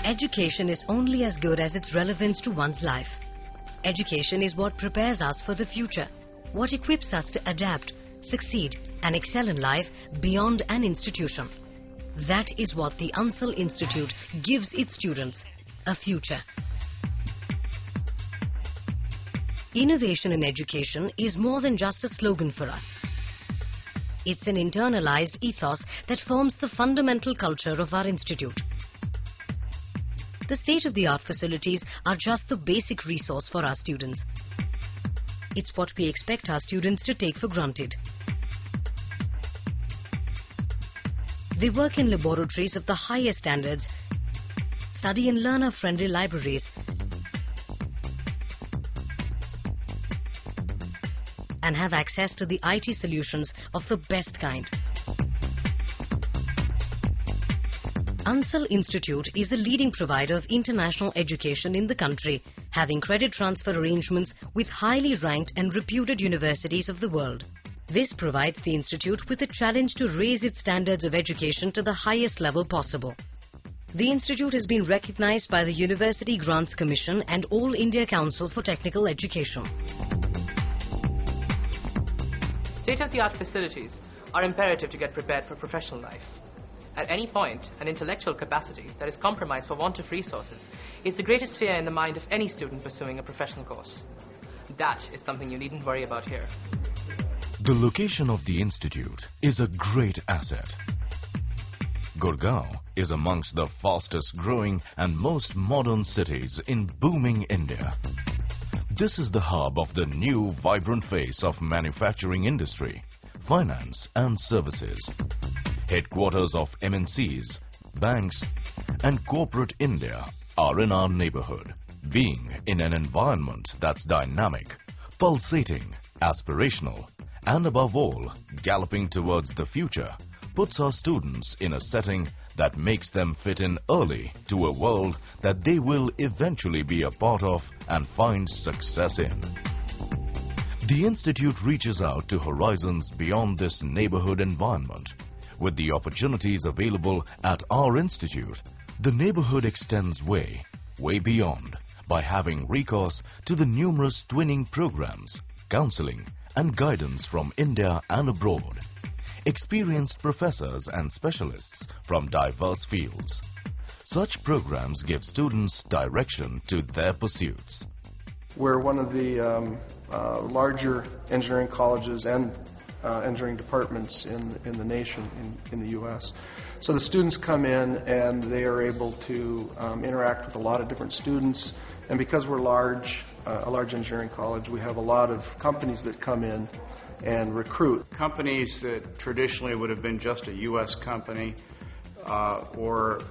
Education is only as good as its relevance to one's life. Education is what prepares us for the future, what equips us to adapt, succeed and excel in life beyond an institution. That is what the Ansal Institute gives its students, a future. Innovation in education is more than just a slogan for us. It's an internalized ethos that forms the fundamental culture of our institute. The state-of-the-art facilities are just the basic resource for our students. It's what we expect our students to take for granted. They work in laboratories of the highest standards, study in learner-friendly libraries, and have access to the IT solutions of the best kind. Ansal Institute is a leading provider of international education in the country, having credit transfer arrangements with highly ranked and reputed universities of the world. This provides the institute with a challenge to raise its standards of education to the highest level possible. The institute has been recognized by the University Grants Commission and All India Council for Technical Education. State-of-the-art facilities are imperative to get prepared for professional life. At any point, an intellectual capacity that is compromised for want of resources is the greatest fear in the mind of any student pursuing a professional course. That is something you needn't worry about here. The location of the institute is a great asset. Gurgaon is amongst the fastest growing and most modern cities in booming India. This is the hub of the new vibrant face of manufacturing industry, finance and services. Headquarters of MNCs, banks and corporate India are in our neighborhood. Being in an environment that's dynamic, pulsating, aspirational and above all galloping towards the future puts our students in a setting that makes them fit in early to a world that they will eventually be a part of and find success in. The institute reaches out to horizons beyond this neighborhood environment. With the opportunities available at our institute, the neighborhood extends way beyond by having recourse to the numerous twinning programs, counseling and guidance from India and abroad. Experienced professors and specialists from diverse fields. Such programs give students direction to their pursuits. We're one of the larger engineering colleges and engineering departments in the nation, in the U.S. So the students come in and they are able to interact with a lot of different students. And because we're a large engineering college, we have a lot of companies that come in and recruit. Companies that traditionally would have been just a U.S. company or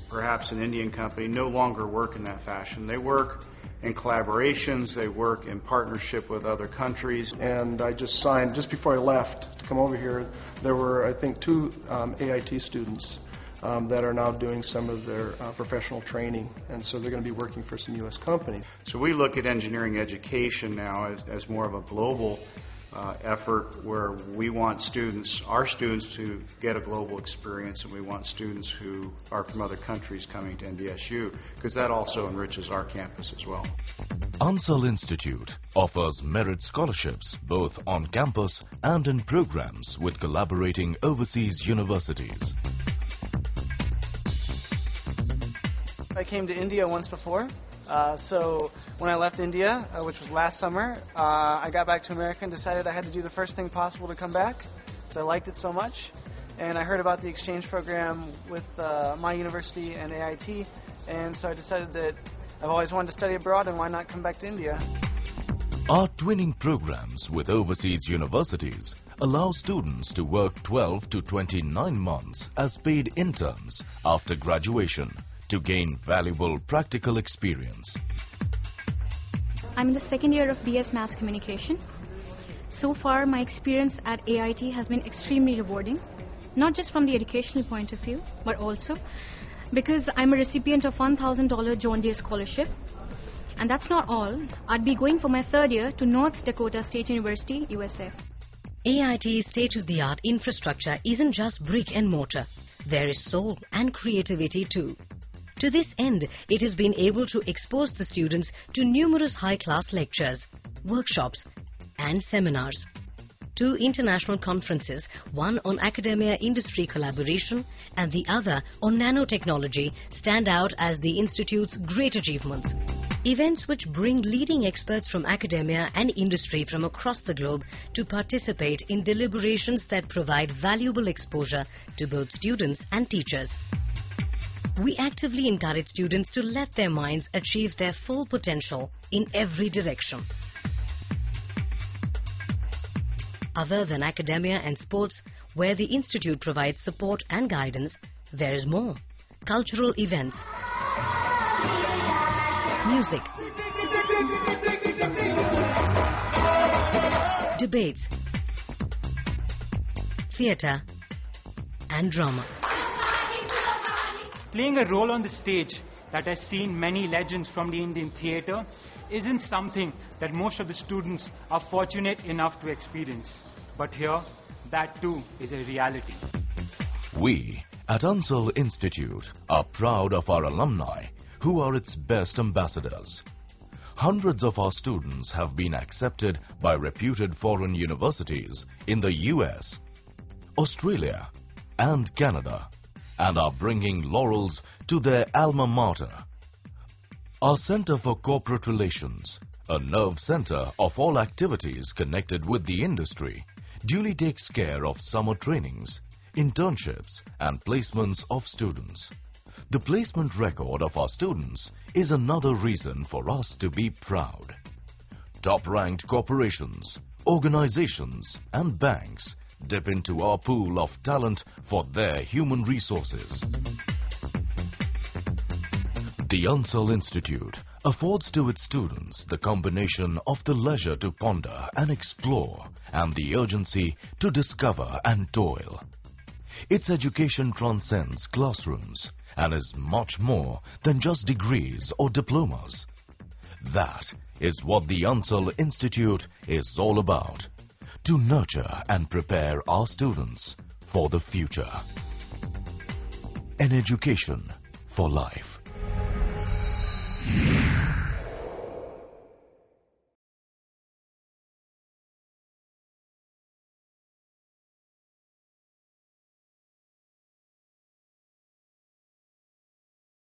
perhaps an Indian company no longer work in that fashion. They work in collaborations, they work in partnership with other countries. And I just signed, just before I left to come over here, there were, I think, 2 AIT students that are now doing some of their professional training, and so they're going to be working for some U.S. companies. So we look at engineering education now as more of a global effort where we want our students to get a global experience, and we want students who are from other countries coming to NDSU, because that also enriches our campus as well. Ansal Institute offers merit scholarships both on campus and in programs with collaborating overseas universities. I came to India once before. So when I left India, which was last summer, I got back to America and decided I had to do the first thing possible to come back because I liked it so much. And I heard about the exchange program with my university and AIT, and so I decided that I've always wanted to study abroad and why not come back to India. Our twinning programs with overseas universities allow students to work 12 to 29 months as paid interns after graduation to gain valuable practical experience. I'm in the second year of BS Mass Communication. So far, my experience at AIT has been extremely rewarding, not just from the educational point of view, but also because I'm a recipient of $1,000 John Deere scholarship. And that's not all. I'd be going for my 3rd year to North Dakota State University, USA. AIT's state-of-the-art infrastructure isn't just brick and mortar. There is soul and creativity too. To this end, it has been able to expose the students to numerous high-class lectures, workshops and seminars. 2 international conferences, one on academia-industry collaboration and the other on nanotechnology, stand out as the Institute's great achievements. Events which bring leading experts from academia and industry from across the globe to participate in deliberations that provide valuable exposure to both students and teachers. We actively encourage students to let their minds achieve their full potential in every direction. Other than academia and sports, where the Institute provides support and guidance, there is more. Cultural events, music, debates, theatre and drama. Playing a role on the stage that has seen many legends from the Indian theatre isn't something that most of the students are fortunate enough to experience. But here, that too is a reality. We at Ansal Institute are proud of our alumni who are its best ambassadors. Hundreds of our students have been accepted by reputed foreign universities in the US, Australia and Canada and are bringing laurels to their alma mater. Our Center for Corporate Relations, a nerve center of all activities connected with the industry, duly takes care of summer trainings, internships and placements of students. The placement record of our students is another reason for us to be proud. Top-ranked corporations, organizations and banks dip into our pool of talent for their human resources. The Ansal Institute affords to its students the combination of the leisure to ponder and explore and the urgency to discover and toil. Its education transcends classrooms and is much more than just degrees or diplomas. That is what the Ansal Institute is all about, to nurture and prepare our students for the future. An education for life.